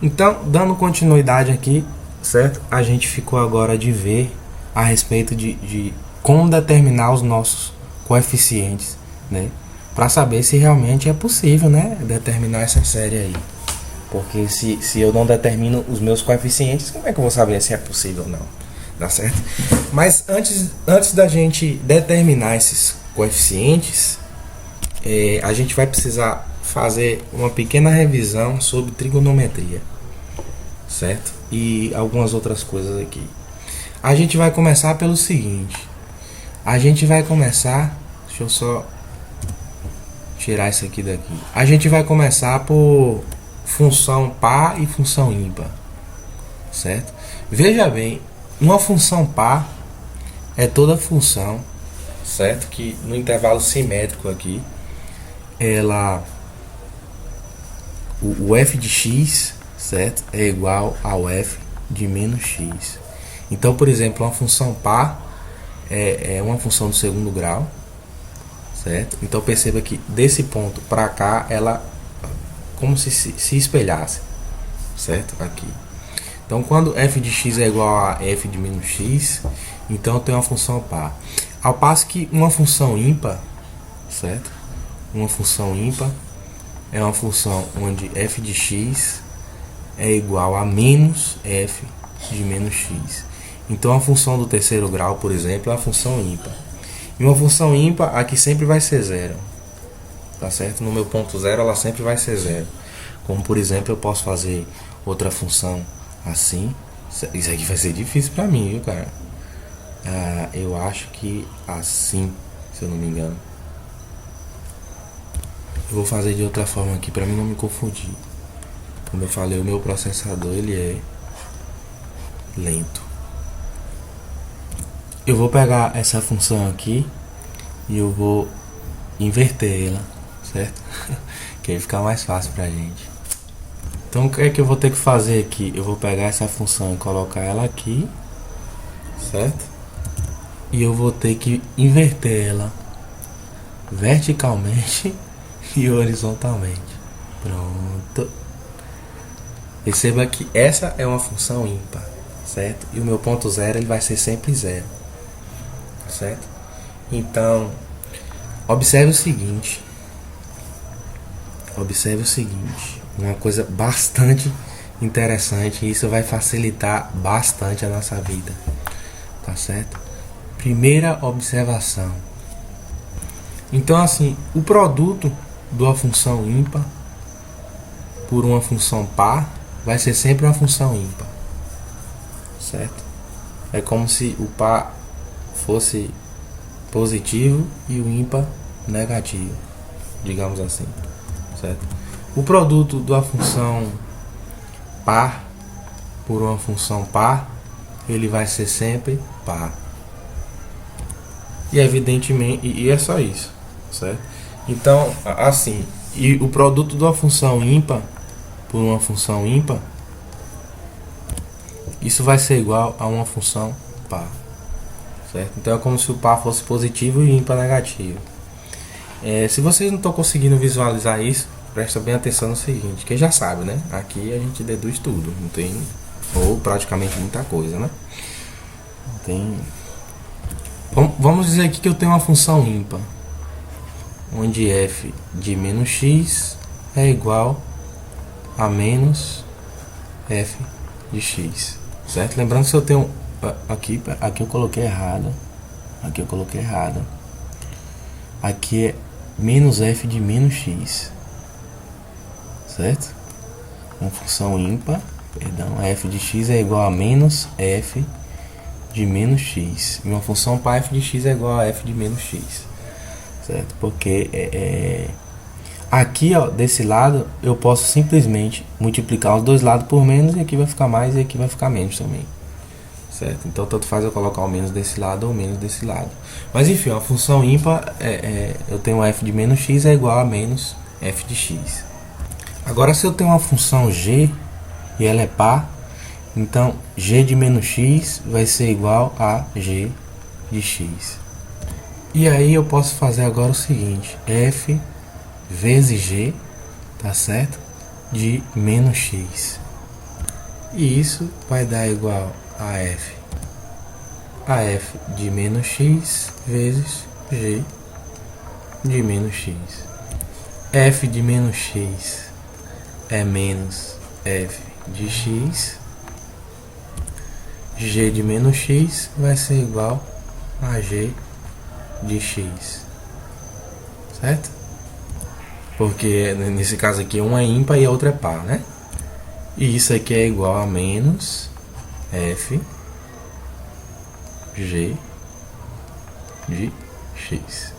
Então, dando continuidade aqui, certo? A gente ficou agora de ver a respeito de como determinar os nossos coeficientes, né? Para saber se realmente é possível, né? Determinar essa série aí. Porque se eu não determino os meus coeficientes, como é que eu vou saber se é possível ou não? Tá certo? Mas antes da gente determinar esses coeficientes, a gente vai precisar fazer uma pequena revisão sobre trigonometria, certo? E algumas outras coisas aqui. A gente vai começar pelo seguinte. A gente vai começar... Deixa eu só tirar isso aqui daqui. A gente vai começar por função par e função ímpar, certo? Veja bem, uma função par é toda função, certo? Que no intervalo simétrico aqui, ela... O f de x, certo? É igual ao f de menos x. Então, por exemplo, uma função par é uma função do segundo grau, certo? Então perceba que desse ponto para cá ela como se espelhasse, certo? Aqui. Então quando f de x é igual a f de menos x, então eu tenho uma função par. Ao passo que uma função ímpar, certo? Uma função ímpar é uma função onde f de x é igual a menos f de menos x. Então a função do terceiro grau, por exemplo, é uma função ímpar. E uma função ímpar aqui sempre vai ser zero. Tá certo? No meu ponto zero ela sempre vai ser zero. Como por exemplo eu posso fazer outra função assim. Isso aqui vai ser difícil pra mim, viu, cara? Eu acho que assim, se eu não me engano. Eu vou fazer de outra forma aqui pra mim não me confundir. Como eu falei, o meu processador ele é lento. Eu vou pegar essa função aqui e eu vou inverter ela, certo? Que aí fica mais fácil pra gente. Então o que é que eu vou ter que fazer aqui? Eu vou pegar essa função e colocar ela aqui, certo? E eu vou ter que inverter ela verticalmente e horizontalmente. Pronto. Perceba que essa é uma função ímpar, certo? E o meu ponto zero ele vai ser sempre zero, certo? Então, observe o seguinte, uma coisa bastante interessante, e isso vai facilitar bastante a nossa vida, tá certo? Primeira observação. Então, assim, o produto de uma função ímpar por uma função par vai ser sempre uma função ímpar, certo? É como se o par fosse positivo e o ímpar negativo, digamos assim, certo? O produto da função par por uma função par, ele vai ser sempre par. E evidentemente, e é só isso, certo? Então, assim, e o produto de uma função ímpar por uma função ímpar, isso vai ser igual a uma função par, certo? Então é como se o par fosse positivo e o ímpar negativo. Se vocês não estão conseguindo visualizar isso, presta bem atenção no seguinte, que já sabe, né? Aqui a gente deduz tudo, não tem, ou praticamente muita coisa, né? Não tem. Vamos dizer aqui que eu tenho uma função ímpar, onde f de menos x é igual a menos f de x, certo? Lembrando que se eu tenho aqui eu coloquei errado, aqui é menos f de menos x, certo? Uma função ímpar, perdão, f de x é igual a menos f de menos x, e uma função par f de x é igual a f de menos x, certo? Porque aqui, ó, desse lado eu posso simplesmente multiplicar os dois lados por menos, e aqui vai ficar mais e aqui vai ficar menos também, certo? Então tanto faz eu colocar o menos desse lado ou o menos desse lado. Mas enfim, a função ímpar, eu tenho f de menos x é igual a menos f de x. Agora, se eu tenho uma função g e ela é par, então g de menos x vai ser igual a g de x. E aí eu posso fazer agora o seguinte, f vezes g, tá certo? De menos x. E isso vai dar igual a f de menos x vezes g de menos x. F de menos x é menos f de x. G de menos x vai ser igual a g de x, certo? Porque nesse caso aqui uma é ímpar e a outra é par, né? E isso aqui é igual a menos f g de x.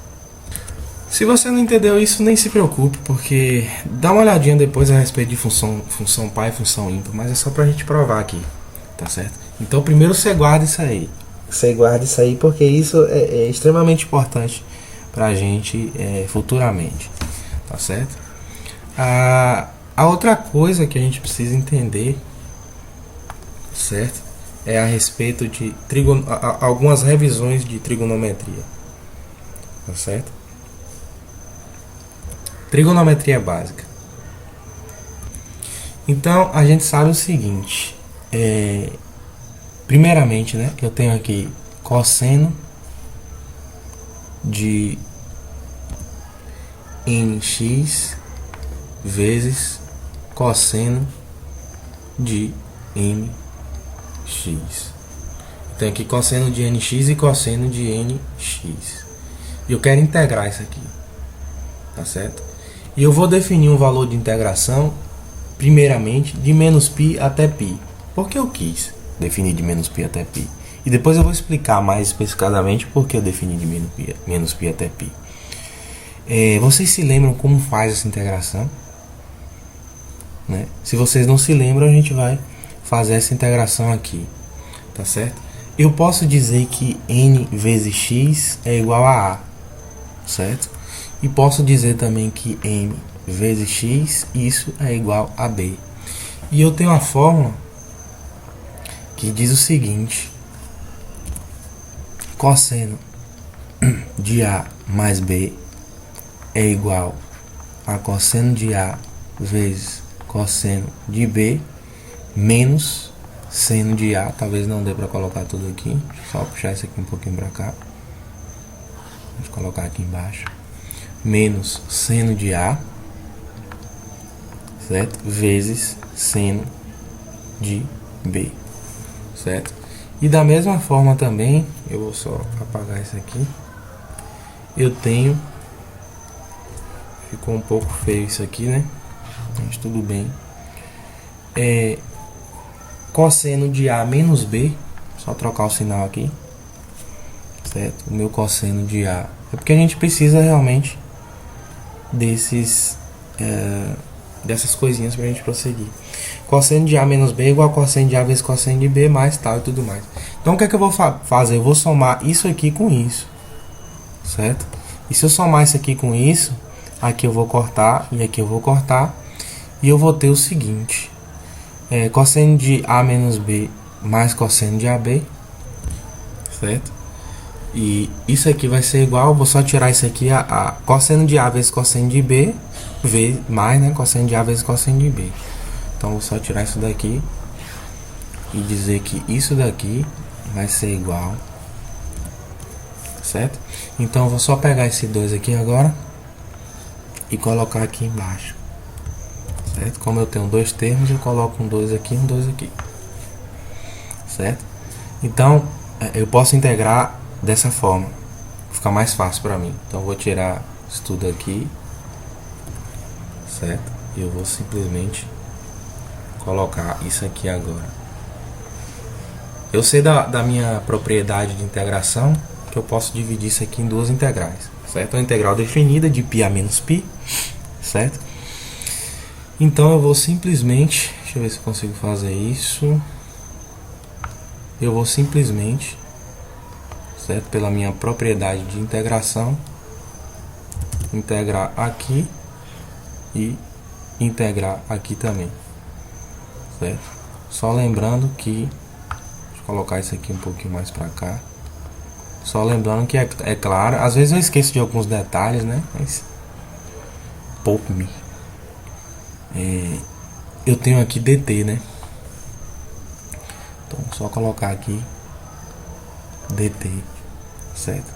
Se você não entendeu isso, nem se preocupe, porque dá uma olhadinha depois a respeito de função par e função ímpar, mas é só pra gente provar aqui, tá certo? Então primeiro você guarda isso aí. Você guarda isso aí porque isso é extremamente importante pra gente futuramente, tá certo? A outra coisa que a gente precisa entender, certo? É a respeito de algumas revisões de trigonometria, tá certo? Trigonometria básica. Então a gente sabe o seguinte, primeiramente, né, eu tenho aqui cosseno de nx vezes cosseno de mx. Tenho aqui cosseno de nx e cosseno de nx. E eu quero integrar isso aqui, tá certo? E eu vou definir um valor de integração, primeiramente, de menos π até π. Por que eu quis definir de menos π até π? E depois eu vou explicar mais especificadamente por que eu defini de menos π até π. Vocês se lembram como faz essa integração? Né? Se vocês não se lembram, a gente vai fazer essa integração aqui, tá certo? Eu posso dizer que n vezes x é igual a a, certo? E posso dizer também que m vezes x, isso é igual a b. E eu tenho uma fórmula que diz o seguinte: cosseno de a mais b é igual a cosseno de a vezes cosseno de b menos seno de a. Talvez não dê para colocar tudo aqui, deixa eu só puxar isso aqui um pouquinho para cá, vou colocar aqui embaixo, menos seno de a, certo? Vezes seno de b, certo? E da mesma forma também, eu vou só apagar isso aqui, eu tenho, ficou um pouco feio isso aqui, né? Mas tudo bem. Cosseno de a menos b, só trocar o sinal aqui, certo? O meu cosseno de a é porque a gente precisa realmente dessas coisinhas para a gente prosseguir. Cosseno de a menos b é igual a cosseno de a vezes cosseno de b mais tal e tudo mais. Então o que é que eu vou fazer? Eu vou somar isso aqui com isso, certo? E se eu somar isso aqui com isso, aqui eu vou cortar e aqui eu vou cortar, e eu vou ter o seguinte: cosseno de a menos b mais cosseno de ab, certo? E isso aqui vai ser igual, vou só tirar isso aqui, a cosseno de a vezes cosseno de b, mais, né, cosseno de a vezes cosseno de b. Então vou só tirar isso daqui e dizer que isso daqui vai ser igual, certo? Então eu vou só pegar esse 2 aqui agora e colocar aqui embaixo, certo? Como eu tenho dois termos, eu coloco um 2 aqui e um 2 aqui, certo? Então eu posso integrar dessa forma, fica mais fácil para mim. Então eu vou tirar isso tudo aqui, certo? E eu vou simplesmente colocar isso aqui agora. Eu sei da minha propriedade de integração, que eu posso dividir isso aqui em duas integrais, certo? Uma integral definida de π a menos π, certo? Então eu vou simplesmente, deixa eu ver se eu consigo fazer isso. Eu vou simplesmente, certo, pela minha propriedade de integração, integrar aqui e integrar aqui também, certo? Só lembrando que, deixa eu colocar isso aqui um pouquinho mais para cá. Só lembrando que é claro, às vezes eu esqueço de alguns detalhes, né? Mas poupe-me. Eu tenho aqui dt, né? Então só colocar aqui dt, certo?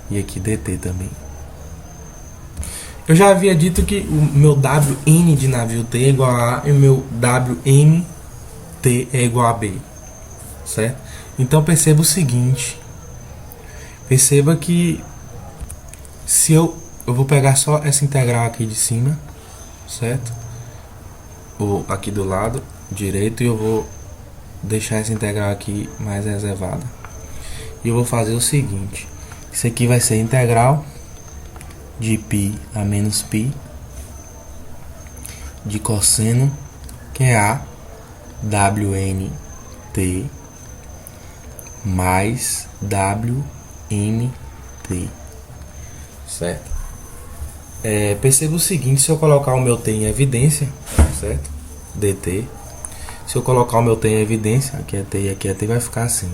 E aqui dt também. Eu já havia dito que o meu Wn de navio T é igual a A e o meu Wmt é igual a B, certo? Então perceba o seguinte, perceba que se eu vou pegar só essa integral aqui de cima, certo? Ou aqui do lado direito, e eu vou deixar essa integral aqui mais reservada. E eu vou fazer o seguinte, isso aqui vai ser integral de π a menos π de cosseno, que é a Wnt mais Wmt, certo? Perceba o seguinte, se eu colocar o meu t em evidência, certo? dt, se eu colocar o meu t em evidência, aqui é t e aqui é t, vai ficar assim.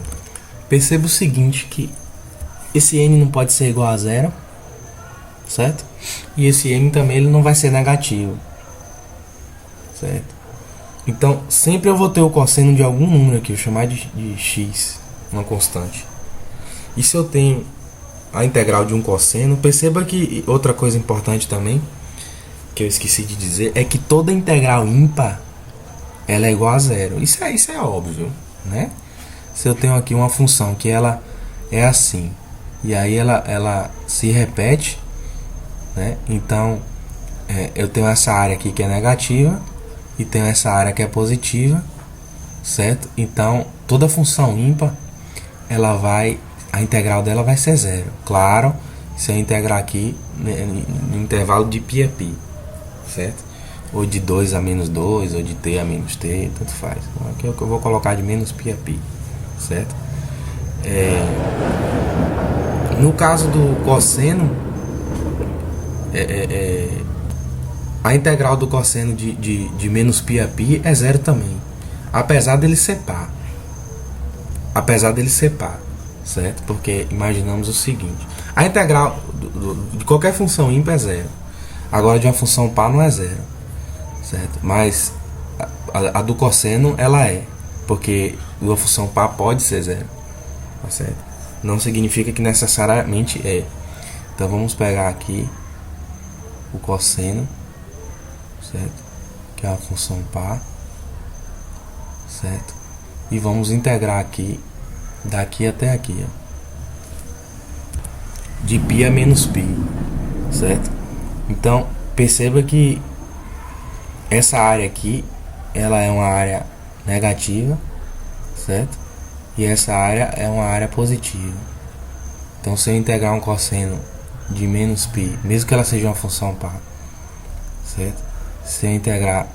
Perceba o seguinte, que esse n não pode ser igual a zero, certo? E esse n também ele não vai ser negativo, certo? Então sempre eu vou ter o cosseno de algum número aqui, eu vou chamar de x, uma constante. E se eu tenho a integral de um cosseno, perceba que outra coisa importante também, que eu esqueci de dizer, é que toda integral ímpar ela é igual a zero. Isso é óbvio, né? Se eu tenho aqui uma função que ela é assim, e aí ela se repete, né? Então eu tenho essa área aqui que é negativa e tenho essa área que é positiva, certo? Então toda função ímpar a integral dela vai ser zero. Claro, se eu integrar aqui no intervalo de π a π, certo? Ou de 2 a menos 2, ou de t a menos t, tanto faz. Aqui é o que eu vou colocar de menos π a π, certo? No caso do cosseno, a integral do cosseno de menos π a π é zero também, apesar dele ser par. Certo? Porque imaginamos o seguinte, a integral de qualquer função ímpar é zero, agora de uma função par não é zero, certo? Mas a do cosseno ela é, porque uma função par pode ser zero, tá certo? Não significa que necessariamente é. Então vamos pegar aqui o cosseno, certo? Que é uma função par, certo? E vamos integrar aqui daqui até aqui, ó, de π a menos π, certo? Então perceba que essa área aqui ela é uma área negativa, certo? E essa área é uma área positiva. Então se eu integrar um cosseno de menos π, mesmo que ela seja uma função par, certo? Se eu integrar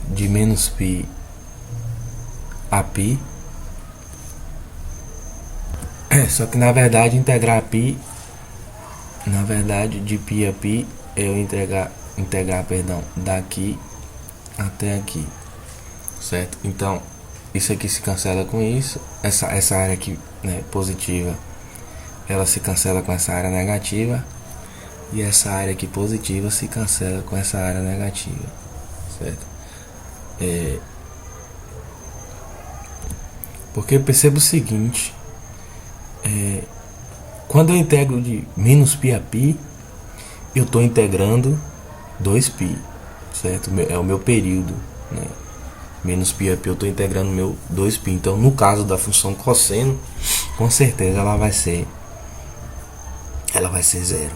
de menos π a π, só que na verdade integrar π, na verdade de π a π eu integrar daqui até aqui, certo? Então isso aqui se cancela com isso, essa área aqui, né, positiva, ela se cancela com essa área negativa, e essa área aqui positiva se cancela com essa área negativa, certo? Porque perceba o seguinte, quando eu integro de menos π a π, eu estou integrando 2π, certo? É o meu período, né? Menos π a π eu estou integrando meu 2π. Então no caso da função cosseno, com certeza ela vai ser zero,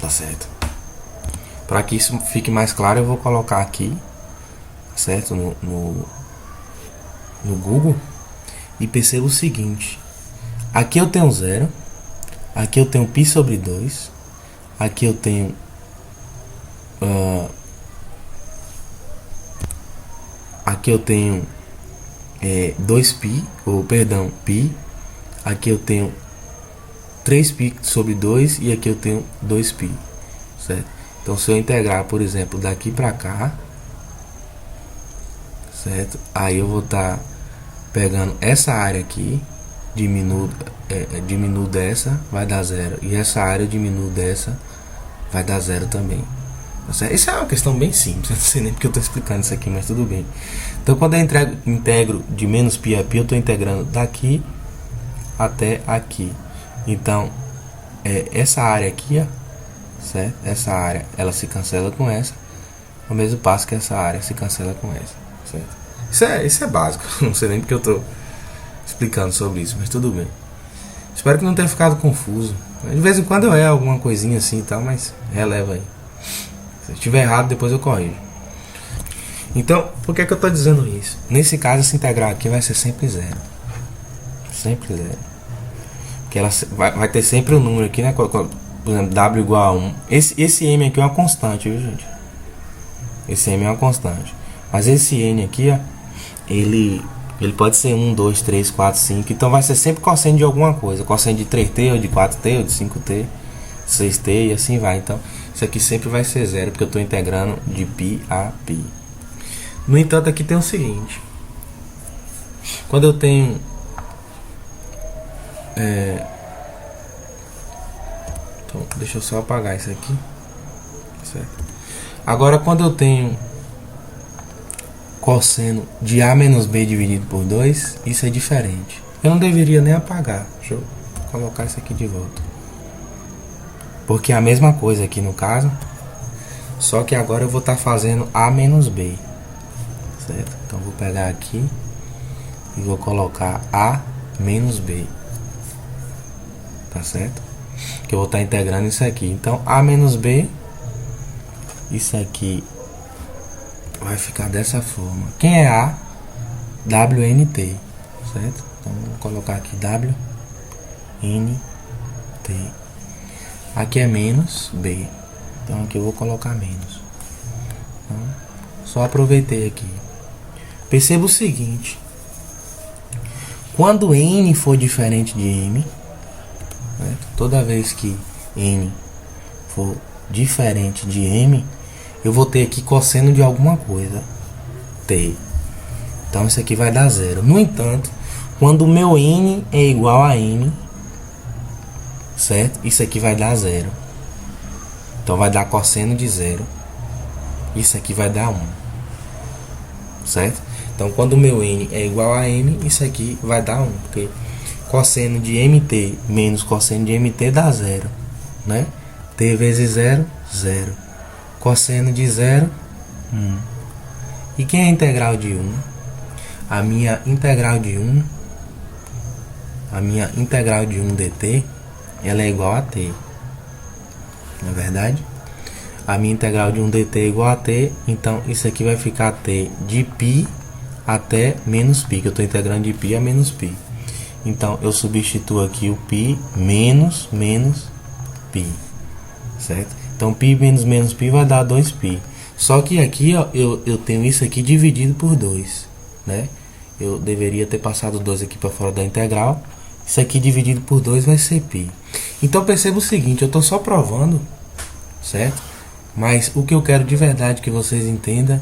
tá certo? Para que isso fique mais claro, eu vou colocar aqui, certo? No Google, e perceba o seguinte, aqui eu tenho zero, aqui eu tenho π sobre 2, aqui eu tenho aqui eu tenho 2π, ou perdão, π, aqui eu tenho 3π sobre 2 e aqui eu tenho 2π, certo? Então se eu integrar, por exemplo, daqui para cá, certo? Aí eu vou estar pegando essa área aqui, diminuo dessa, vai dar zero, e essa área eu diminuo dessa, vai dar zero também, Tá certo? Isso é uma questão bem simples, eu não sei nem porque eu estou explicando isso aqui, mas tudo bem. Então quando eu integro de menos π a π, eu estou integrando daqui até aqui. Então essa área aqui, ó, certo? Essa área ela se cancela com essa, ao mesmo passo que essa área se cancela com essa, certo? Isso é básico, não sei nem porque eu estou explicando sobre isso, mas tudo bem. Espero que não tenha ficado confuso. De vez em quando eu erro alguma coisinha assim e tal, mas releva aí. Se estiver errado, depois eu corrijo. Então, por que eu estou dizendo isso? Nesse caso, essa integral aqui vai ser sempre zero. Sempre zero. Porque ela vai ter sempre um número aqui, né? Por exemplo, w igual a 1. Esse m aqui é uma constante, viu, gente? Esse m é uma constante. Mas esse n aqui, ó, ele pode ser 1, 2, 3, 4, 5. Então vai ser sempre cosseno de alguma coisa. Cosseno de 3t, ou de 4t, ou de 5t, 6t e assim vai. Então isso aqui sempre vai ser zero, porque eu estou integrando de π a π. No entanto, aqui tem o seguinte. Quando eu tenho então, deixa eu só apagar isso aqui, certo? Agora, quando eu tenho cosseno de a menos b dividido por 2, isso é diferente. Eu não deveria nem apagar. Deixa eu colocar isso aqui de volta. Porque é a mesma coisa aqui no caso, só que agora eu vou estar fazendo a menos b, certo? Então vou pegar aqui e vou colocar a menos b, tá certo? Que eu vou estar integrando isso aqui. Então a menos b, isso aqui vai ficar dessa forma. Quem é a? WNT, certo? Então vou colocar aqui WNT. Aqui é menos b, então aqui eu vou colocar menos. Então, só aproveitei aqui. Perceba o seguinte: quando n for diferente de m, certo? Toda vez que n for diferente de m, eu vou ter aqui cosseno de alguma coisa, t. Então isso aqui vai dar zero. No entanto, quando o meu n é igual a m, certo? Isso aqui vai dar zero. Então vai dar cosseno de zero. Isso aqui vai dar 1. Certo? Então quando o meu n é igual a m, isso aqui vai dar 1. Porque cosseno de mt menos cosseno de mt dá zero, né? T vezes zero, zero. Cosseno de zero, 1. E quem é a integral de 1? A minha integral de 1, dt, ela é igual a t. Não é verdade? A minha integral de 1 dt é igual a t, então isso aqui vai ficar t de π até menos π, que eu estou integrando de π a menos π. Então eu substituo aqui o π menos π, certo? Então π menos π vai dar 2π. Só que aqui, ó, eu tenho isso aqui dividido por 2, né? Eu deveria ter passado 2 aqui para fora da integral. Isso aqui dividido por 2 vai ser π. Então perceba o seguinte, eu estou só provando, certo? Mas o que eu quero de verdade que vocês entendam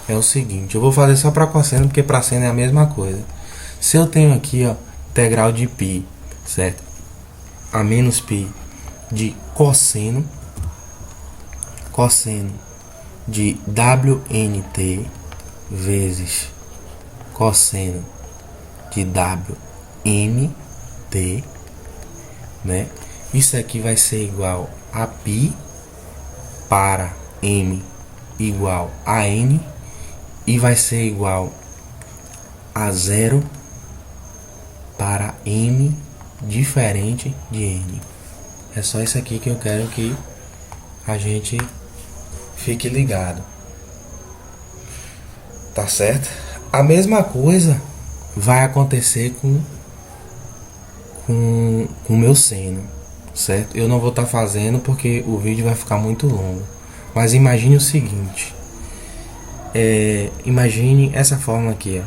é o seguinte. Eu vou fazer só para cosseno, porque para seno é a mesma coisa. Se eu tenho aqui, ó, integral de π, certo? A menos π de cosseno de WNT vezes cosseno de WMT, né? Isso aqui vai ser igual a π para m igual a n, e vai ser igual a zero para m diferente de n. É só isso aqui que eu quero que a gente fique ligado, tá certo? A mesma coisa vai acontecer com o meu seno, certo? Eu não vou estar fazendo porque o vídeo vai ficar muito longo, mas imagine o seguinte, imagine essa forma aqui, ó,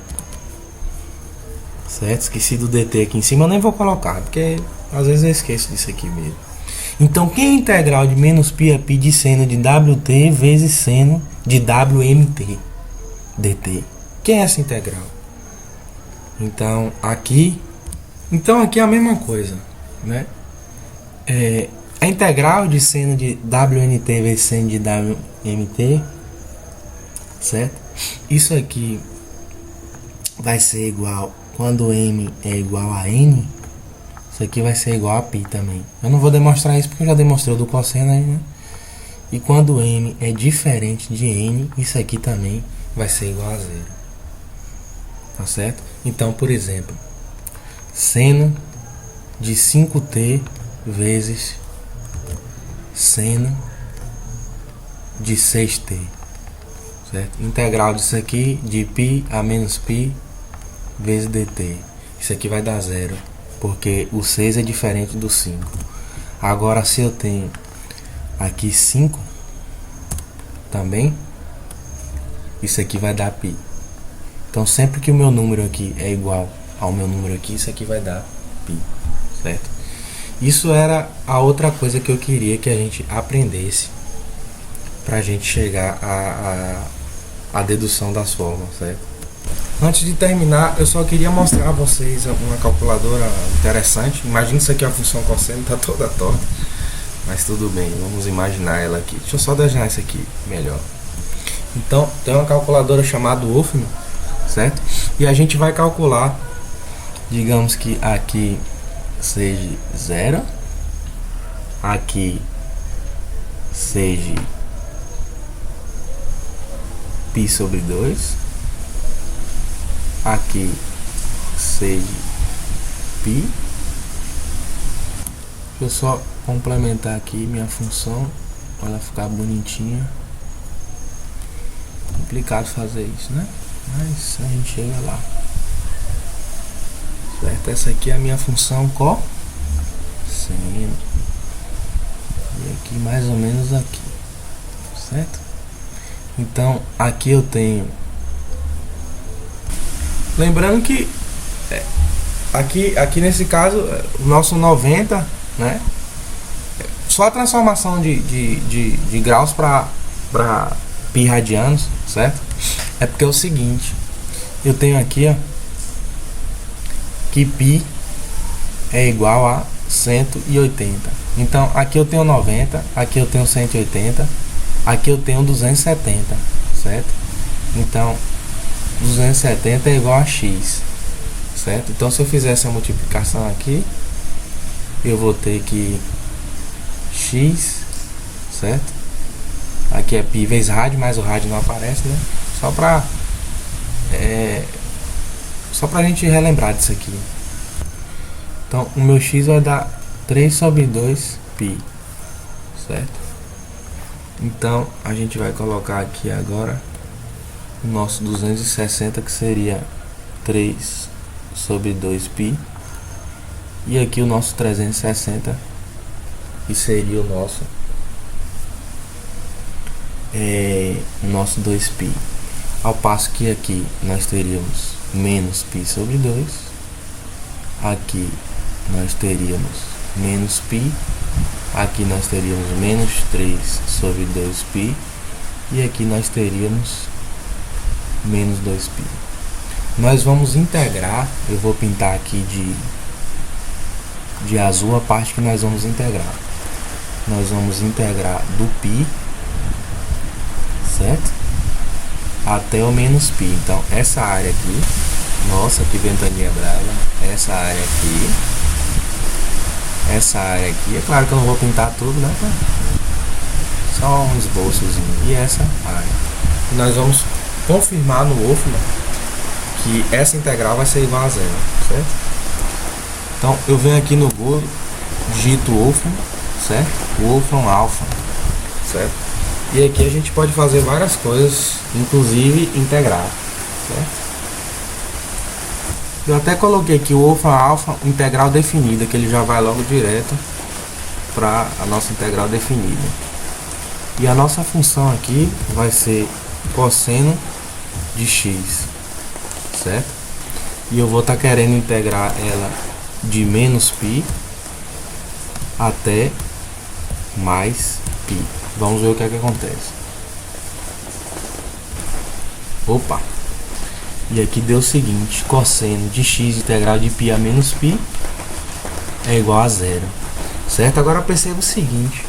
certo? Esqueci do dt aqui em cima, eu nem vou colocar, porque às vezes eu esqueço disso aqui mesmo. Então, quem é a integral de menos π a π de seno de WT vezes seno de WMT dt? Quem é essa integral? Então aqui é a mesma coisa, né? A integral de seno de WNT vezes seno de WMT, certo? Isso aqui vai ser igual, quando M é igual a N, isso aqui vai ser igual a π também. Eu não vou demonstrar isso porque eu já demonstrei o do cosseno aí, né? E quando M é diferente de N, isso aqui também vai ser igual a zero. Tá certo? Então, por exemplo, seno de 5t vezes seno de 6t, certo? Integral disso aqui de π a menos π vezes dt. Isso aqui vai dar zero, porque o 6 é diferente do 5. Agora, se eu tenho aqui 5 também, isso aqui vai dar π. Então, sempre que o meu número aqui é igual ao meu número aqui, isso aqui vai dar π, certo? Isso era a outra coisa que eu queria que a gente aprendesse para a gente chegar à dedução das fórmulas, certo? Antes de terminar, eu só queria mostrar a vocês uma calculadora interessante. Imagina isso aqui, a função cosseno está toda torta, mas tudo bem, vamos imaginar ela aqui. Deixa eu só desenhar isso aqui melhor. Então, tem uma calculadora chamada Wolfram, certo? E a gente vai calcular, digamos que aqui seja 0, aqui seja π sobre 2, aqui seja π. Deixa eu só complementar aqui minha função para ela ficar bonitinha. Complicado fazer isso, né? Mas a gente chega lá, certo? Essa aqui é a minha função cosseno, e aqui mais ou menos aqui, certo? Então aqui eu tenho, lembrando que aqui nesse caso o nosso 90, né? Só a transformação de graus para π radianos, certo? É porque é o seguinte, eu tenho aqui, ó, que π é igual a 180. Então aqui eu tenho 90, aqui eu tenho 180, aqui eu tenho 270, certo? Então 270 é igual a x, certo? Então se eu fizer essa multiplicação aqui, eu vou ter que x, certo? Aqui é π vezes rádio, mas o rádio não aparece, né? Só pra gente relembrar disso aqui. Então o meu x vai dar 3 sobre 2 π, certo? Então a gente vai colocar aqui agora o nosso 260, que seria 3 sobre 2 π, e aqui o nosso 360, que seria o nosso 2π. Ao passo que aqui nós teríamos menos π sobre 2, aqui nós teríamos menos π, aqui nós teríamos menos 3 sobre 2π, e aqui nós teríamos menos 2π. Nós vamos integrar, eu vou pintar aqui de azul a parte que nós vamos integrar. Nós vamos integrar do π, certo? Até o menos π. Então essa área aqui, nossa, que ventania brava, essa área aqui, é claro que eu não vou pintar tudo, né? Só um esboçozinho. E essa área. E nós vamos confirmar no Wolfram que essa integral vai ser igual a zero, certo? Então eu venho aqui no Google, digito Wolfram, certo? Wolfram alfa, certo? E aqui a gente pode fazer várias coisas, inclusive integrar, certo? Eu até coloquei aqui o Wolfram alfa integral definida, que ele já vai logo direto para a nossa integral definida. E a nossa função aqui vai ser cosseno de x, certo? E eu vou estar querendo integrar ela de menos π até mais π. Vamos ver o que é que acontece. Opa! E aqui deu o seguinte: cosseno de x integral de π a menos π é igual a zero. certo? Agora perceba o seguinte,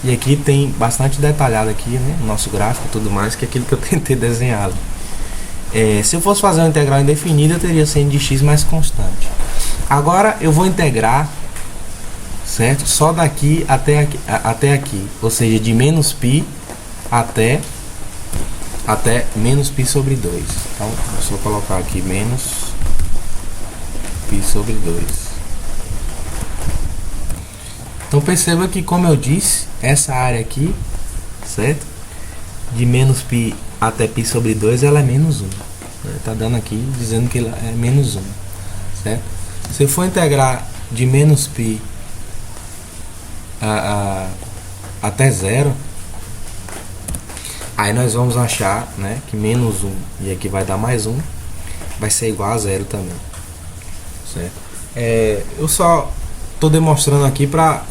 e aqui tem bastante detalhado aqui, né, o nosso gráfico e tudo mais, que é aquilo que eu tentei desenhar. Se eu fosse fazer uma integral indefinida, eu teria seno de x mais constante. Agora eu vou integrar, certo? Só daqui até aqui, ou seja, de menos π até menos π sobre 2. Então, vou só colocar aqui menos π sobre 2. Então perceba que, como eu disse, essa área aqui, certo? De menos π até π sobre 2, ela é menos 1. Está dando aqui, dizendo que ela é menos 1, certo? Se eu for integrar de menos π até 0, aí nós vamos achar, né, que menos 1 e aqui vai dar mais 1, vai ser igual a 0 também, certo? Eu só estou demonstrando aqui para,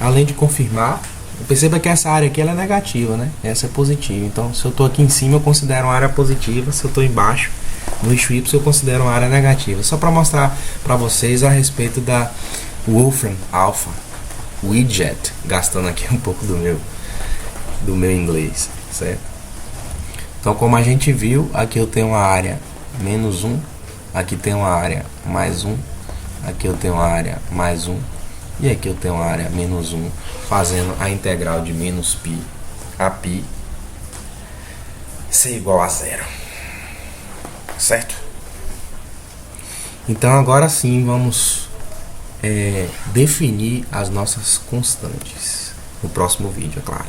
além de confirmar, perceba que essa área aqui ela é negativa, né? Essa é positiva. Então, se eu estou aqui em cima, eu considero uma área positiva. Se eu estou embaixo, no eixo Y, eu considero uma área negativa. Só para mostrar para vocês a respeito da Wolfram Alpha Widget, gastando aqui um pouco do meu inglês, certo? Então, como a gente viu, aqui eu tenho uma área menos 1, aqui tem uma área mais 1, aqui eu tenho uma área mais 1, e aqui eu tenho uma área menos 1, fazendo a integral de menos π a π ser igual a 0, certo? Então agora sim vamos definir as nossas constantes no próximo vídeo, é claro.